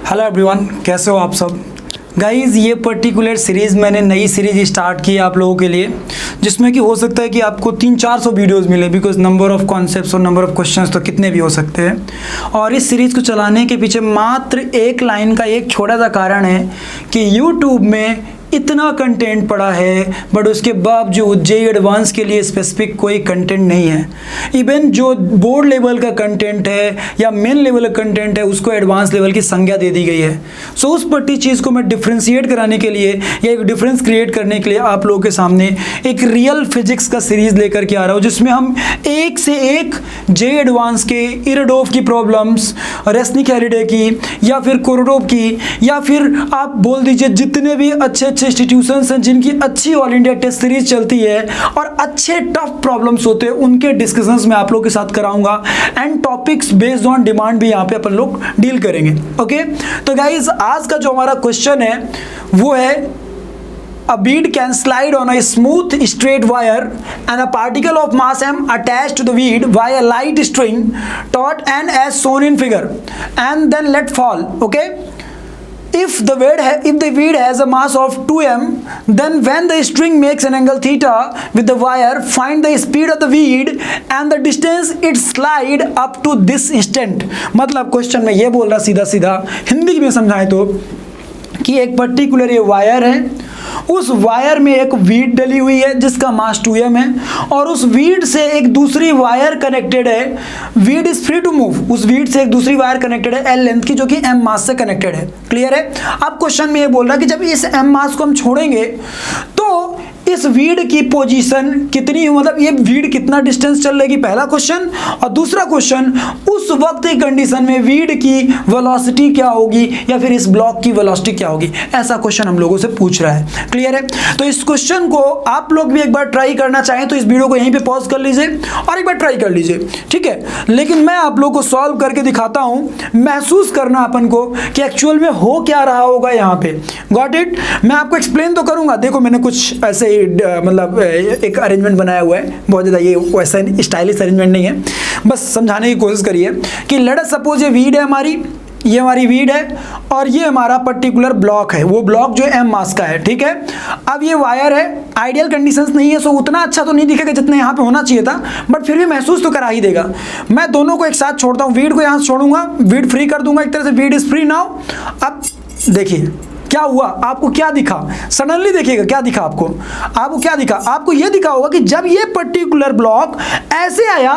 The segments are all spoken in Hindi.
हेलो एवरीवन, कैसे हो आप सब गाइज़। ये पर्टिकुलर सीरीज़ मैंने नई सीरीज़ स्टार्ट की है आप लोगों के लिए, जिसमें कि हो सकता है कि आपको 300-400 वीडियोस मिले, बिकॉज नंबर ऑफ़ कॉन्सेप्ट्स और नंबर ऑफ़ क्वेश्चंस तो कितने भी हो सकते हैं। और इस सीरीज़ को चलाने के पीछे मात्र एक लाइन का एक छोटा सा कारण है कि यूट्यूब में इतना कंटेंट पड़ा है, बट उसके बावजूद जेईई एडवांस के लिए स्पेसिफिक कोई कंटेंट नहीं है। इवन जो बोर्ड लेवल का कंटेंट है या मेन लेवल का कंटेंट है, उसको एडवांस लेवल की संज्ञा दे दी गई है। सो उस पट्टी चीज़ को मैं डिफ्रेंशिएट कराने के लिए या एक डिफरेंस क्रिएट करने के लिए आप लोगों के सामने एक रियल फिजिक्स का सीरीज़ लेकर के आ रहा हूँ, जिसमें हम एक से एक जेईई एडवांस के इराडोव की प्रॉब्लम्स, रेसनिक-हैलिडे की या फिर कोरोडोव की, या फिर आप बोल दीजिए जितने भी अच्छे इंस्टीट्यूशंस हैं जिनकी अच्छी ऑल इंडिया टेस्ट सीरीज चलती है और अच्छे टफ प्रॉब्लम्स होते हैं, उनके डिस्कशंस मैं आप लोगों के साथ कराऊंगा and topics based on demand भी यहाँ पे अपन लोग डील करेंगे। ओके, तो गाइज आज का जो हमारा क्वेश्चन है वो है A bead can slide on a smooth straight wire and a particle of mass m attached to the bead via a light string taut and as shown in figure and then let fall. Okay, if the bead has a mass of 2m, then when the string makes an angle theta with the wire, find the speed of the bead and the distance it slide up to this instant. मतलब क्वेश्चन में ये बोल रहा सीधा सीधा हिंदी में समझाए तो कि एक पर्टिकुलर ये वायर है, उस वायर में एक वीड डली हुई है जिसका मास 2m है, और उस वीड से एक दूसरी वायर कनेक्टेड है। Weed is free to move, उस वीड से एक दूसरी वायर कनेक्टेड है l लेंथ की, जो कि m मास से कनेक्टेड है। क्लियर है? अब क्वेश्चन में ये बोल रहा है कि जब इस m मास को हम छोड़ेंगे तो इस वीड की पोजीशन कितनी है, मतलब ये वीड कितना डिस्टेंस चल लेगी, पहला क्वेश्चन। और दूसरा क्वेश्चन, उस वक्त की कंडीशन में वीड की वेलोसिटी क्या होगी या फिर इस ब्लॉक की वेलोसिटी क्या होगी, ऐसा क्वेश्चन हम लोगों से पूछ रहा है। क्लियर है? तो इस क्वेश्चन को आप लोग भी एक बार ट्राई करना चाहें तो इस वीडियो को यहीं पे पॉज कर लीजिए और एक बार ट्राई कर लीजिए, ठीक है। लेकिन मैं आप लोग को सॉल्व करके दिखाता हूं, महसूस करना अपन को कि एक्चुअल में हो क्या रहा होगा यहाँ पे। Got it? मैं आपको एक्सप्लेन तो करूंगा। देखो मैंने कुछ ऐसे मतलब एक अरेंजमेंट बनाया हुआ है, बहुत ज़्यादा ये वैसा स्टाइलिश अरेंजमेंट नहीं है, बस समझाने की कोशिश करिए कि लेट अस सपोज ये वीड है हमारी, ये हमारी वीड है और ये हमारा पर्टिकुलर ब्लॉक है, वो ब्लॉक जो m मास का है, ठीक है। अब ये वायर है, आइडियल कंडीशंस नहीं है, सो उतना अच्छा तो नहीं दिखेगा जितना यहाँ पे होना चाहिए था, बट फिर भी महसूस तो करा ही देगा। मैं दोनों को एक साथ छोड़ता हूँ, वीड को यहाँ से छोड़ूंगा, वीड फ्री कर दूंगा, एक तरह से वीड इज फ्री नाउ। अब देखिए क्या हुआ, आपको क्या दिखा, सडनली देखिएगा क्या दिखा आपको क्या दिखा, आपको ये दिखा होगा कि जब ये पर्टिकुलर ब्लॉक ऐसे आया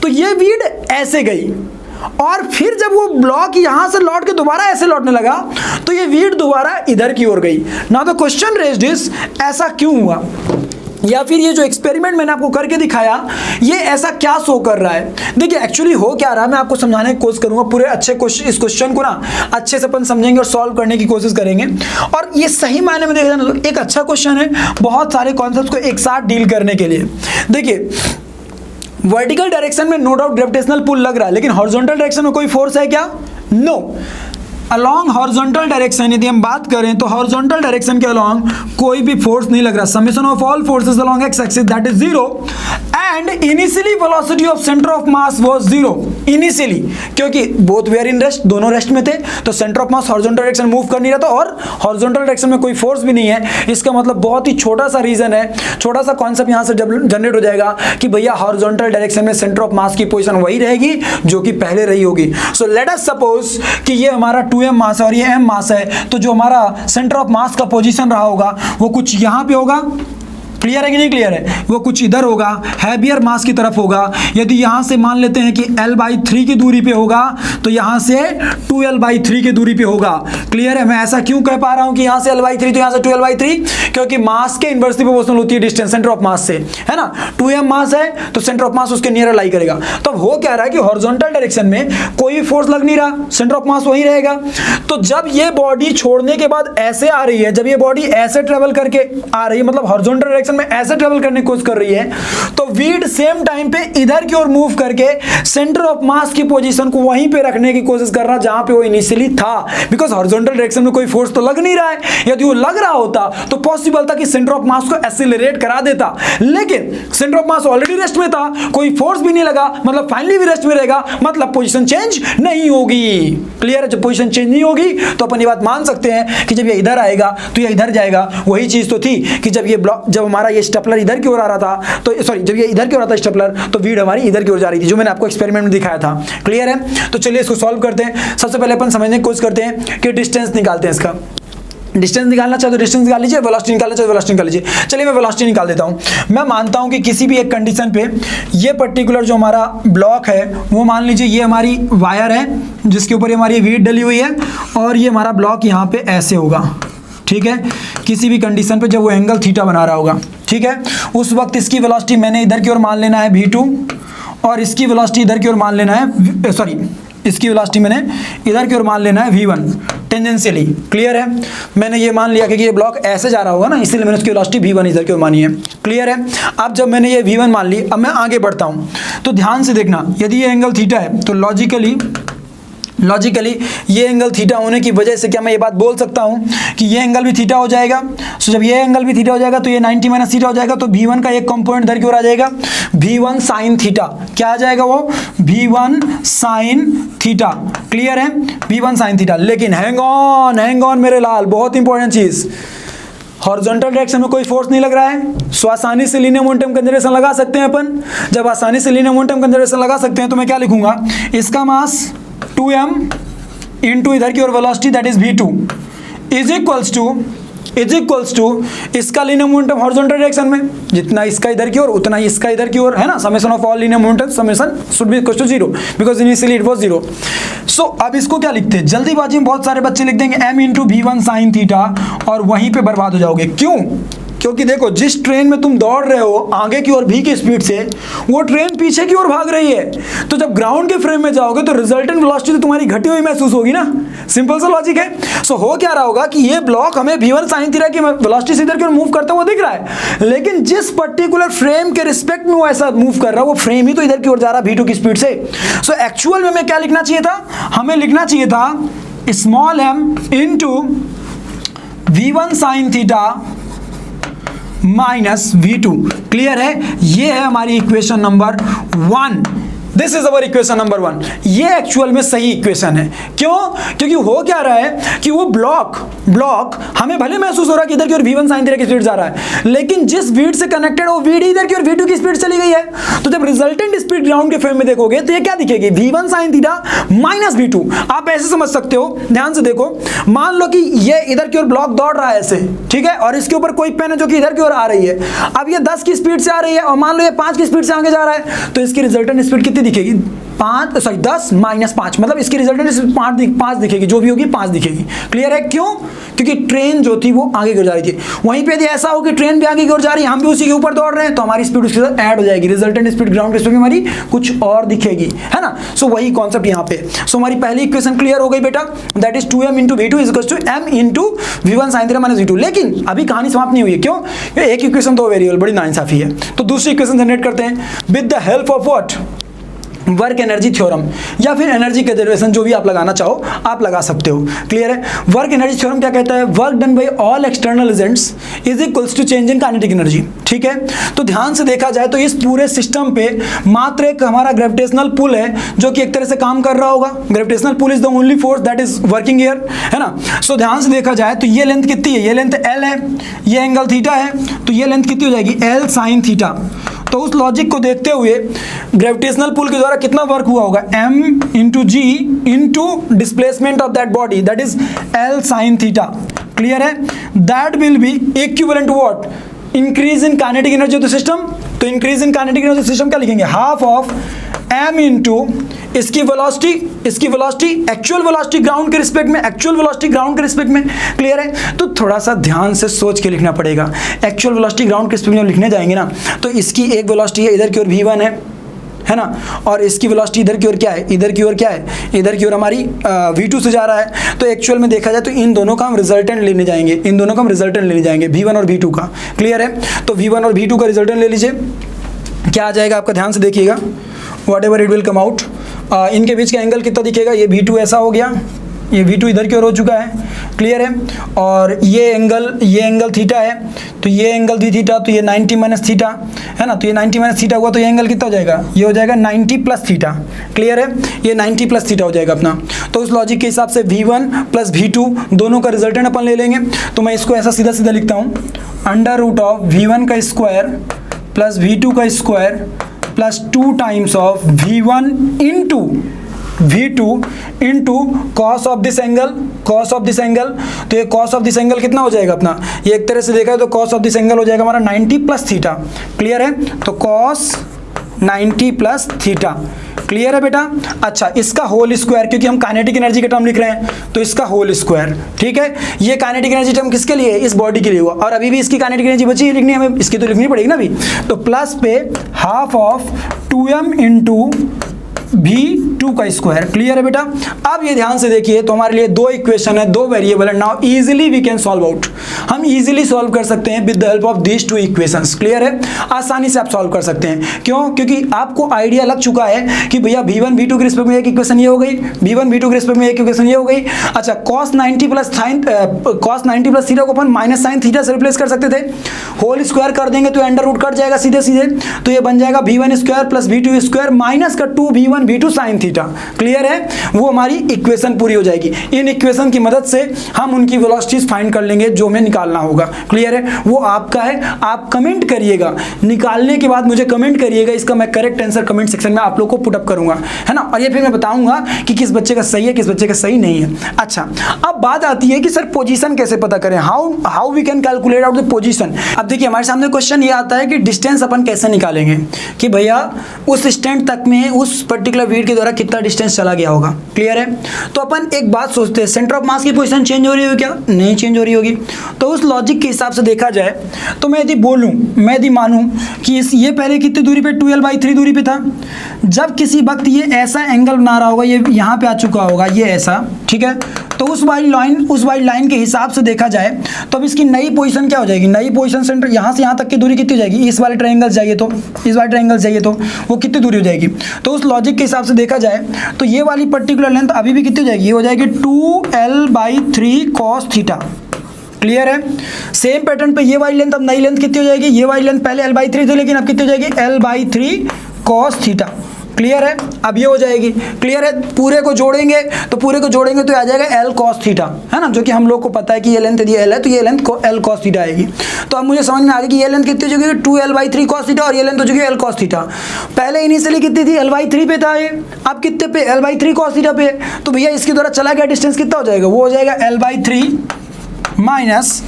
तो ये वीड ऐसे गई, और फिर जब वो ब्लॉक यहां से लौट के दोबारा ऐसे लौटने लगा तो ये वीड दोबारा इधर की ओर गई। Now the question raised is, ऐसा क्यों हुआ, या फिर ये जो एक्सपेरिमेंट मैंने आपको करके दिखाया ये ऐसा क्या शो कर रहा है। देखिए एक्चुअली हो क्या रहा है, मैं आपको समझाने की कोशिश करूंगा, पूरे अच्छे क्वेश्चन, इस क्वेश्चन को ना अच्छे से अपन समझेंगे और सॉल्व करने की कोशिश करेंगे। और ये सही मायने में देखा जाए तो एक अच्छा क्वेश्चन है बहुत सारे कॉन्सेप्ट्स को एक साथ डील करने के लिए। देखिए वर्टिकल डायरेक्शन में नो डाउट ग्रेविटेशनल पुल लग रहा है, लेकिन हॉरिजॉन्टल डायरेक्शन में कोई फोर्स है क्या? नो। अलॉन्ग हॉरिजॉन्टल डायरेक्शन यदि हम बात करें तो हॉरिजॉन्टल डायरेक्शन के अलॉन्ग कोई भी फोर्स नहीं लग रहा। Summation of all forces along x axis that is 0 and initially velocity of centre of mass was 0 initially, क्योंकि बोथ वेयर इन रेस्ट, दोनों रेस्ट में थे, तो centre of mass horizontal direction move कर नहीं रहा था और हॉरिजॉन्टल डायरेक्शन में कोई फोर्स भी नहीं है। इसका मतलब बहुत ही छोटा सा रीजन है, छोटा सा कॉन्सेप्ट यहाँ से जनरेट हो जाएगा कि भैया हॉरिजॉन्टल डायरेक्शन में सेंटर ऑफ मास की पोजीशन वही रहेगी जो कि पहले रही होगी। सो लेट अस सपोज कि ये हमारा 2m मास है और ये m मास है, तो जो हमारा सेंटर ऑफ मास का पोजीशन रहा होगा वो कुछ यहाँ पे होगा। क्लियर है कि नहीं क्लियर है? वो कुछ इधर होगा, हैवियर मास की तरफ होगा। यदि यहाँ से मान लेते हैं कि L/3 की दूरी पे होगा तो यहाँ से 2L/3 की दूरी पे होगा। क्लियर है? मैं ऐसा क्यों कह पा रहा हूँ कि यहाँ से L/3 तो यहाँ से 2L/3, क्योंकि मास के इन्वर्सली प्रोपोर्शनल होती है डिस्टेंस सेंटर ऑफ मास से, है ना। 2m मास है तो सेंटर ऑफ मास उसके नियर लाई करेगा। तो अब हो क्या रहा है कि हॉरिजॉन्टल डायरेक्शन में कोई भी फोर्स लग नहीं रहा, सेंटर ऑफ मास वही रहेगा। तो जब ये बॉडी छोड़ने के बाद ऐसे आ रही है, जब ये बॉडी ऐसे ट्रेवल करके आ रही है, मतलब हॉरिजॉन्टल डायरेक्शन में ऐसे ट्रेवल करने की कोशिश कर रही है, तो वीड सेम टाइम पे इधर की ओर मूव करके सेंटर ऑफ मास की पोजीशन को वहीं पे रखने की कोशिश कर रहा जहां पे वो इनिशियली था, बिकॉज हॉरिजॉन्टल हॉरिजॉन्टल डायरेक्शन में कोई फोर्स तो लग नहीं रहा है, यदि वो लग रहा होता तो पॉसिबल था कि सेंटर ऑफ मास को एक्सेलरेट करा देता, लेकिन centre of mass already rest में था, कोई फोर्स भी नहीं लगा, मतलब फाइनली भी रेस्ट में रहेगा, मतलब पोजीशन चेंज नहीं होगी। क्लियर है? जब पोजीशन चेंज नहीं होगी तो अपन ये बात मान सकते हैं कि जब ये इधर आएगा तो ये इधर जाएगा। वही चीज तो थी कि जब ये ब्लॉक, जब हमारा ये स्टेपलर इधर की ओर आ रहा था, तो सॉरी जब ये इधर की ओर आ रहा था स्टेपलर, तो वीड हमारी इधर की ओर जा रही थी, जो मैंने आपको एक्सपेरिमेंट में दिखाया था। क्लियर है? तो चलिए इसको सॉल्व करते हैं। सबसे पहले अपन समझने की कोशिश करते हैं कि डिस्टेंस निकालते हैं। इसका डिस्टेंस निकालना चाहे तो डिस्टेंस निकाल लीजिए, वेलोसिटी निकालना चाहे तो वेलोसिटी निकाल लीजिए। चलिए मैं वेलोसिटी निकाल देता हूं। मैं मानता हूं कि किसी भी एक कंडीशन पे ये पर्टिकुलर जो हमारा ब्लॉक है वो मान लीजिए ये हमारी वायर है जिसके ऊपर हमारी वीट डली हुई है, और ये हमारा ब्लॉक यहाँ पे ऐसे होगा। ठीक है? किसी भी कंडीशन पे जब वो एंगल थीटा बना रहा होगा, ठीक है, उस वक्त इसकी वेलोसिटी मैंने इधर की ओर मान लेना है v2, और इसकी वेलोसिटी इधर की ओर मान लेना है, सॉरी इसकी वेलोसिटी मैंने इधर की ओर मान लेना है v1 टेंजेंशियली। क्लियर है? मैंने ये मान लिया कि ये ब्लॉक ऐसे जा रहा होगा ना, इसलिए मैंने उसकी वेलोसिटी v1 इधर की ओर मानी है। क्लियर है? अब जब मैंने ये v1 मान ली, अब मैं आगे बढ़ता हूँ, तो ध्यान से देखना, यदि ये एंगल थीटा है तो लॉजिकली ये एंगल थीटा होने की वजह से क्या मैं ये बात बोल सकता हूँ कि ये एंगल भी थीटा हो जाएगा। सो जब ये एंगल भी थीटा हो जाएगा तो ये 90 माइनस थीटा हो जाएगा, तो v1 का एक कंपोनेंट इधर की ओर आ जाएगा, v1 साइन थीटा। क्या आ जाएगा वो? v1 sine theta. क्लियर है? v1 sine theta. लेकिन हैंग ऑन मेरे लाल, बहुत इंपॉर्टेंट चीज, हॉरिजॉन्टल डायरेक्शन में कोई फोर्स नहीं लग रहा है, सो आसानी से लीनियर मोमेंटम कंजर्वेशन लगा सकते हैं अपन। जब आसानी से लीनियर मोमेंटम कंजर्वेशन लगा सकते हैं तो मैं क्या लिखूंगा, इसका मास 2m इंटू इधर की ओर velocity that is v2 is equals to इसका लीनियर मोमेंटम हॉरिजॉन्टल डायरेक्शन में, जितना इसका इधर की ओर उतना ही इसका इधर की ओर, है ना। Summation of all linear momentum summation should be equals to 0 because initially it was 0। So अब इसको क्या लिखते हैं, जल्दीबाजी में बहुत सारे बच्चे लिख देंगे m into v1 sine theta, और वहीं पे बर्बाद हो जाओगे। क्यों? क्योंकि देखो, जिस ट्रेन में तुम दौड़ रहे हो आगे की ओर v की स्पीड से, वो ट्रेन पीछे की ओर भाग रही है, तो जब ग्राउंड के फ्रेम में जाओगे तो रिजल्टेंट वेलोसिटी तो तुम्हारी घटी हुई महसूस होगी ना। सिंपल सा लॉजिक है। सो हो क्या रहा होगा कि ये ब्लॉक हमें v1 साइन थीटा की वेलोसिटी से इधर की ओर मूव करता हुआ दिख रहा है, लेकिन जिस पर्टिकुलर फ्रेम के रिस्पेक्ट में वो ऐसा मूव कर रहा है, वो फ्रेम ही तो इधर की ओर जा रहा है v2 की स्पीड से। सो एक्चुअल में हमें क्या लिखना चाहिए था, हमें लिखना चाहिए था small m into v1 sine theta minus v2। Clear है? ये है हमारी equation number 1। This is our equation number 1। ये एक्चुअल में सही इक्वेशन है। क्यों? क्योंकि हो क्या रहा है कि वो ब्लॉक हमें भले महसूस हो रहा है कि इधर की ओर v1 साइन थीटा की स्पीड जा रहा है, लेकिन जिस वीड से कनेक्टेड वो वीड इधर की ओर v2 की स्पीड चली गई है। तो जब रिजल्टेंट स्पीड ग्राउंड के फ्रेम में देखोगे तो ये क्या दिखेगी, v1 sine theta minus v2। आप ऐसे समझ सकते हो, ध्यान से देखो, मान लो कि ये इधर की ओर ब्लॉक दौड़ रहा है ऐसे, ठीक है, और इसके ऊपर कोई पेन है जो कि इधर की ओर आ रही है। अब ये 10 की स्पीड से आ रही है और मान लो ये 5 की स्पीड से आगे जा रहा है, तो इसकी रिजल्टेंट स्पीड कितनी दिखेगी, 10 माइनस 5, मतलब इसकी रिजल्टेंट स्पीड 5 दिखेगी, जो भी होगी 5 दिखेगी। क्लियर है? क्यों? क्योंकि ट्रेन जो थी वो आगे की ओर जा रही थी। वहीं पे यदि ऐसा हो कि ट्रेन भी आगे की ओर जा रही है, हम भी उसी के ऊपर दौड़ रहे हैं, तो हमारी स्पीड उसके साथ ऐड हो जाएगी, रिजल्टेंट स्पीड ग्राउंड की स्पीड हमारी कुछ और दिखेगी, है ना। सो वही कॉन्सेप्ट यहाँ पे। सो हमारी पहली इक्वेशन क्लियर हो गई बेटा, that is 2m into v2 is equals to m into v1 sine theta minus v2। लेकिन अभी कहानी समाप्त नहीं हुई है। क्यों? एक इक्वेशन दो वेरिएबल, बड़ी नाइंसाफी है। तो दूसरी इक्वेशन जनरेट करते हैं with the help of what, work energy theorem, या फिर एनर्जी कंजर्वेशन, जो भी आप लगाना चाहो आप लगा सकते हो। क्लियर है? वर्क एनर्जी थ्योरम क्या कहता है, work done by all external agents is equals to change in kinetic energy. ठीक है, तो ध्यान से देखा जाए तो इस पूरे सिस्टम पे मात्र एक हमारा ग्रेविटेशनल पुल है जो कि एक तरह से काम कर रहा होगा। Gravitational pull is the only force that is working here, है ना। सो ध्यान से देखा जाए तो ये लेंथ कितनी है, ये लेंथ L है, ये एंगल थीटा है, तो ये लेंथ कितनी हो जाएगी, L साइन थीटा। तो उस लॉजिक को देखते हुए ग्रेविटेशनल पुल के द्वारा कितना वर्क हुआ होगा, m into G into displacement of that body, that is L sine theta. Clear है? That will be equivalent to what, increase in kinetic energy of the system. तो increase in kinetic energy of the system क्या लिखेंगे, हाफ ऑफ m इंटू इसकी वेलोसिटी एक्चुअल वेलोसिटी ग्राउंड के रिस्पेक्ट में, क्लियर है। तो थोड़ा सा ध्यान से सोच के लिखना पड़ेगा। एक्चुअल वेलोसिटी ग्राउंड के रिस्पेक्ट में लिखने जाएंगे ना, तो इसकी एक वेलोसिटी है इधर की ओर v1 है ना, और इसकी वेलोसिटी इधर की ओर क्या है, इधर की ओर हमारी v2 से जा रहा है। तो एक्चुअल में देखा जाए तो इन दोनों का हम रिजल्टेंट लेने जाएंगे, v1 और v2 का। क्लियर है? तो v1 और v2 का रिजल्टेंट ले लीजिए, क्या आ जाएगा आपका, ध्यान से देखिएगा, what ever it will come out. इनके बीच का एंगल कितना दिखेगा, ये v2 ऐसा हो गया, ये V2 इधर की ओर हो चुका है, क्लियर है। और ये एंगल थीटा है, तो ये एंगल दी थीटा, तो ये 90 माइनस थीटा है ना, तो ये 90 माइनस थीटा हुआ, तो ये एंगल कितना हो जाएगा, ये हो जाएगा 90 प्लस थीटा, क्लियर है, ये 90 प्लस थीटा हो जाएगा अपना। तो उस लॉजिक के हिसाब से V1 प्लस V2 दोनों का रिजल्टेंट अपन ले लेंगे। तो मैं इसको ऐसा सीधा सीधा लिखता हूँ, अंडर रूट ऑफ V1 का स्क्वायर प्लस V2 का square plus 2 times of V1 into V2 into cos of this angle, cos of this angle. तो ये कॉस ऑफ दिस एंगल कितना हो जाएगा अपना, ये एक तरह से देखा है तो कॉस ऑफ दिस एंगल हो जाएगा हमारा 90 प्लस थीटा, क्लियर है। तो कॉस 90 प्लस थीटा, क्लियर है बेटा। अच्छा, इसका होल स्क्वायर, क्योंकि हम काइनेटिक एनर्जी का टर्म लिख रहे हैं तो इसका होल स्क्वायर, ठीक है। ये काइनेटिक एनर्जी टर्म किसके लिए है, इस बॉडी के लिए हुआ, और अभी भी इसकी काइनेटिक एनर्जी बची है लिखनी, हमें इसकी तो लिखनी पड़ेगी ना अभी। तो प्लस पे half of 2m into V2 का स्क्वायर, क्लियर है बेटा। अब ये ध्यान से देखिए, तो हमारे लिए दो इक्वेशन है, दो वेरिएबल है। Now easily we can solve out, हम इजीली सॉल्व कर सकते हैं with the help of this two equations, clear है। आसानी से आप सॉल्व कर सकते हैं, क्यों, क्योंकि आपको आइडिया लग चुका है कि भैया V1 V2 के रिस्पेक्ट में एक इक्वेशन ये हो गई, V1 V2 के रिस्पेक्ट में एक इक्वेशन ये हो गई। अच्छा, cos 90 प्लस थीटा को अपन माइनस साइन थीटा से रिप्लेस कर सकते थे, होल स्क्वायर कर देंगे तो अंडर रूट कट जाएगा सीधे सीधे, तो ये बन जाएगा V1 square plus V2 square minus का 2V1 V2 sign theta, clear है। वो हमारी इक्वेशन पूरी हो जाएगी। इन इक्वेशन की मदद से हम उनकी वेलोसिटीज फाइंड कर लेंगे जो हमें निकालना होगा, क्लियर है। वो आपका है, आप कमेंट करिएगा, निकालने के बाद मुझे कमेंट करिएगा, इसका मैं करेक्ट आंसर कमेंट सेक्शन में आप लोग को पुट अप करूंगा, है ना। और ये फिर मैं बताऊंगा कि किस बच्चे का सही है, किस बच्चे का सही नहीं है। अच्छा, अब बात आती है कि सर पोजीशन कैसे पता करें, how we can calculate out the position. अब देखिए, हमारे सामने क्वेश्चन ये आता है कि डिस्टेंस अपन कैसे निकालेंगे, कि भैया उस स्टैंड तक में उस पर्टिकुलर वेट के द्वारा कितना डिस्टेंस चला गया होगा, क्लियर है। तो अपन एक बात सोचते हैं, सेंटर ऑफ मास की पोजीशन चेंज हो रही होगी क्या, नहीं चेंज हो रही होगी। तो उस लॉजिक के हिसाब से देखा जाए तो मैं यदि बोलूं, मैं यदि मानूं कि ये पहले कितनी दूरी पे 12/3 दूरी पे था, जब किसी वक्त ये ऐसा एंगल बना रहा होगा, ये यहाँ पे आ चुका होगा, ये ऐसा, ठीक है। तो उस वाइड लाइन के हिसाब से देखा जाए तो अब इसकी नई पोजीशन क्या हो जाएगी, नई पोजीशन सेंटर यहाँ से यहाँ तक की दूरी कितनी हो जाएगी, इस वाले ट्रायंगल जाइए तो, इस वाले ट्रायंगल जाइए तो वो कितनी दूरी हो जाएगी। तो उस लॉजिक के हिसाब से देखा जाए तो ये वाली पर्टिकुलर लेंथ अभी भी कितनी हो जाएगी, ये हो जाएगी 2l/3 cos थीटा, क्लियर है। सेम पैटर्न पे ये वाली लेंथ, अब नई लेंथ कितनी हो जाएगी, ये वाली लेंथ पहले l/3 थी लेकिन अब कितनी हो जाएगी l/3 cos थीटा, क्लियर है। अब ये हो जाएगी, क्लियर है। पूरे को जोड़ेंगे तो आ जाएगा l cos थीटा, है ना, जो कि हम लोग को पता है कि ये लेंथ यदि l है तो ये लेंथ l cos थीटा आएगी। तो अब मुझे समझ में आ गया कि ये लेंथ कितनी हो चुकी है 2l/3 cos थीटा, और ये लेंथ हो चुकी है l cos थीटा। पहले इनिशियली कितनी थी, l/3 पे था ये, अब कितने पे, l/3 cos थीटा पे। तो भैया इसके द्वारा चला गया डिस्टेंस कितना हो जाएगा, वो हो जाएगा l/3 minus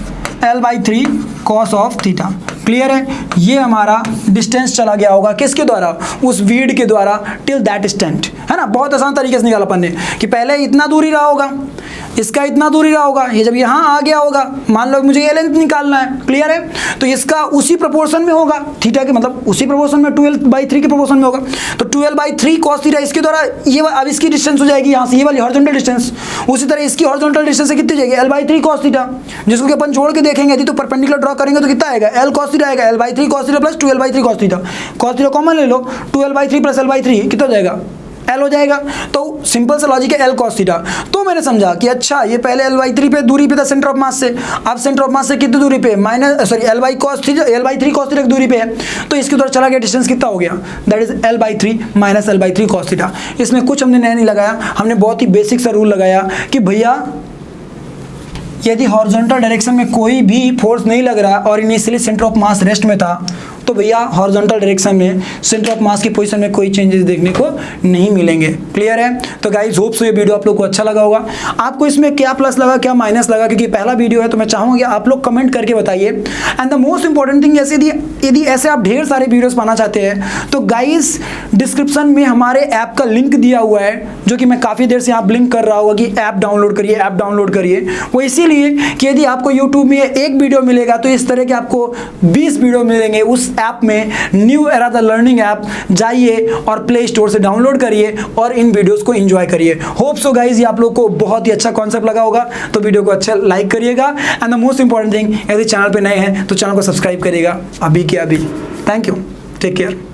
l/3 cos of theta, clear है। ये हमारा डिस्टेंस चला गया होगा किसके द्वारा, उस वीड के द्वारा टिल दैट स्टैंड, है ना। बहुत आसान तरीके से निकाला अपन ने कि पहले इतना दूरी रहा होगा, इसका इतना दूरी रहा होगा, ये जब यहाँ आ गया होगा, मान लो मुझे ये लेंथ निकालना है, क्लियर है। तो इसका उसी प्रोपोर्शन में होगा थीटा के, मतलब उसी प्रोपोर्शन में 2l/3 के प्रोपोर्शन में होगा। तो 2l/3 cos थीटा इसके द्वारा ये अब इसकी डिस्टेंस हो जाएगी यहाँ से, ये वाली हॉरिजॉन्टल डिस्टेंस। उसी तरह इसकी हॉरिजॉन्टल डिस्टेंस से कितनी हो जाएगी, l/3 cos थीटा, जिसको कि अपन जोड़ के देखेंगे यदि तो परपेंडिकुलर ड्रॉ करेंगे तो कितना आएगा, l cos थीटा आएगा, l/3 cos theta plus 2l/3 cos theta. cos theta common ले लो, 2l/3 प्लस l/3 कितना हो जाएगा, L हो जाएगा। तो सिंपल सा लॉजिक है, L cos थीटा। तो मैंने समझा कि अच्छा ये पहले l/3 पे दूरी पे था सेंटर ऑफ मास से, अब सेंटर ऑफ मास से कितनी दूरी पे, l/3 cos थीटा की दूरी पे है, तो इसके द्वारा चला गया डिस्टेंस कितना हो गया, that is l/3 minus l/3 cos theta. इसमें कुछ हमने नया नहीं लगाया, हमने बहुत ही बेसिक सा रूल लगाया कि भैया यदि हॉरिजॉन्टल डायरेक्शन में कोई भी फोर्स नहीं लग रहा और initially centre of mass rest में था, तो भैया हॉरिजॉन्टल डायरेक्शन में सेंटर ऑफ मास की पोजीशन में कोई चेंजेस देखने को नहीं मिलेंगे, क्लियर है। तो गाइस होप सो ये वीडियो आप लोग को अच्छा लगा होगा। आपको इसमें क्या प्लस लगा क्या माइनस लगा, क्योंकि पहला वीडियो है तो मैं चाहूँगा कि आप लोग कमेंट करके बताइए। And the most important thing, जैसे यदि ऐसे आप ढेर सारे वीडियोस पाना चाहते हैं तो गाइस डिस्क्रिप्शन में हमारे ऐप का लिंक दिया हुआ है, जो कि मैं काफ़ी देर से यहाँ लिंक कर रहा होगा कि ऐप डाउनलोड करिए। वो इसीलिए कि यदि आपको यूट्यूब में एक वीडियो मिलेगा तो इस तरह के आपको 20 वीडियो मिलेंगे उस ऐप में। New era the learning app जाइए और प्ले स्टोर से डाउनलोड करिए और इन वीडियोस को एंजॉय करिए। होप सो गाइज ये आप लोग को बहुत ही अच्छा कॉन्सेप्ट लगा होगा, तो वीडियो को अच्छा लाइक करिएगा। And the most important thing, यदि चैनल पे नए हैं तो चैनल को सब्सक्राइब करिएगा अभी के अभी। Thank you, take care.